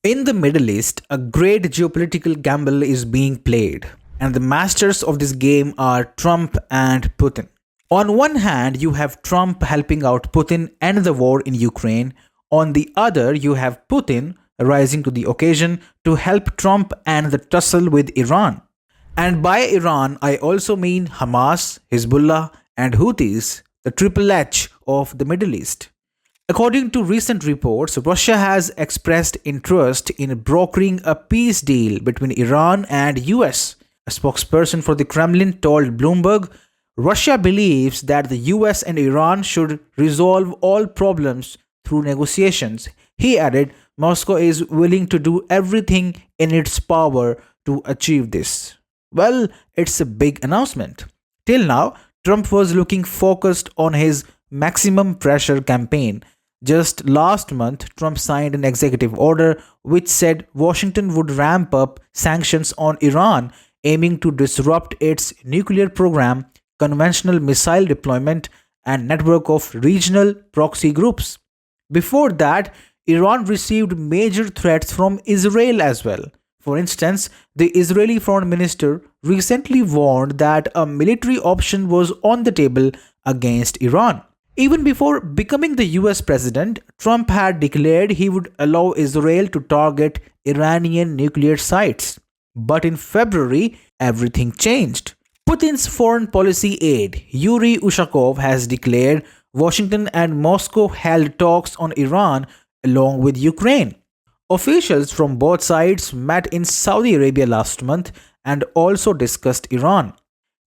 In the Middle East, a great geopolitical gamble is being played, and the masters of this game are Trump and Putin. On one hand, you have Trump helping out Putin end the war in Ukraine. On the other, you have Putin rising to the occasion to help Trump end the tussle with Iran. And by Iran, I also mean Hamas, Hezbollah, and Houthis, the triple H of the Middle East. According to recent reports, Russia has expressed interest in brokering a peace deal between Iran and US. A spokesperson for the Kremlin told Bloomberg, Russia believes that the US and Iran should resolve all problems through negotiations. He added, Moscow is willing to do everything in its power to achieve this. Well, it's a big announcement. Till now, Trump was looking focused on his maximum pressure campaign. Just last month, Trump signed an executive order which said Washington would ramp up sanctions on Iran, aiming to disrupt its nuclear program, conventional missile deployment, and network of regional proxy groups. Before that, Iran received major threats from Israel as well. For instance, the Israeli foreign minister recently warned that a military option was on the table against Iran. Even before becoming the US president, Trump had declared he would allow Israel to target Iranian nuclear sites. But in February, everything changed. Putin's foreign policy aide, Yuri Ushakov, has declared Washington and Moscow held talks on Iran along with Ukraine. Officials from both sides met in Saudi Arabia last month and also discussed Iran.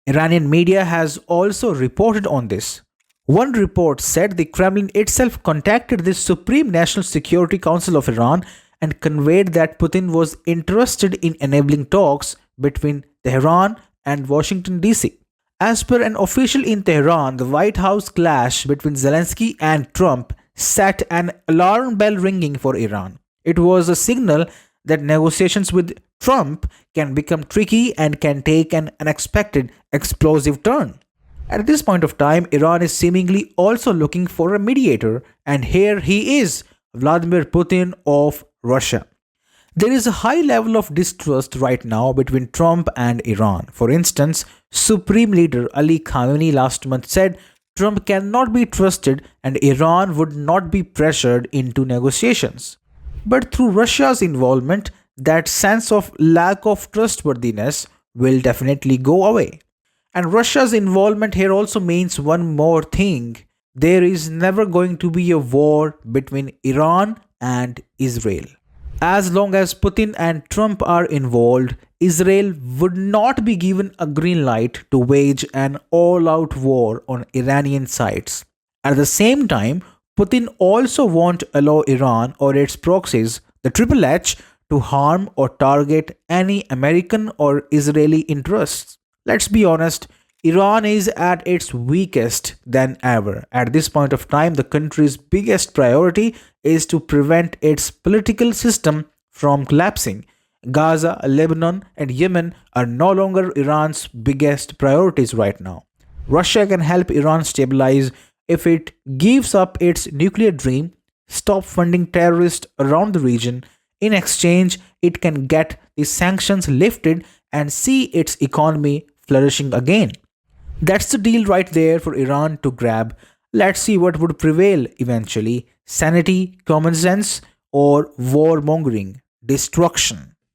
Iranian media has also reported on this. One report said the Kremlin itself contacted the Supreme National Security Council of Iran and conveyed that Putin was interested in enabling talks between Tehran and Washington, D.C. As per an official in Tehran, the White House clash between Zelensky and Trump set an alarm bell ringing for Iran. It was a signal that negotiations with Trump can become tricky and can take an unexpected explosive turn. At this point of time, Iran is seemingly also looking for a mediator, and here he is, Vladimir Putin of Russia. There is a high level of distrust right now between Trump and Iran. For instance, Supreme Leader Ali Khamenei last month said Trump cannot be trusted and Iran would not be pressured into negotiations. But through Russia's involvement, that sense of lack of trustworthiness will definitely go away. And Russia's involvement here also means one more thing. There is never going to be a war between Iran and Israel. As long as Putin and Trump are involved, Israel would not be given a green light to wage an all-out war on Iranian sides. At the same time, Putin also won't allow Iran or its proxies, the Triple H, to harm or target any American or Israeli interests. Let's be honest, Iran is at its weakest than ever. At this point of time, the country's biggest priority is to prevent its political system from collapsing. Gaza, Lebanon, and Yemen are no longer Iran's biggest priorities right now. Russia can help Iran stabilize if it gives up its nuclear dream, stop funding terrorists around the region. In exchange, it can get the sanctions lifted and see its economy flourishing again. That's the deal right there for Iran to grab. Let's see what would prevail eventually: sanity, common sense, or warmongering, destruction.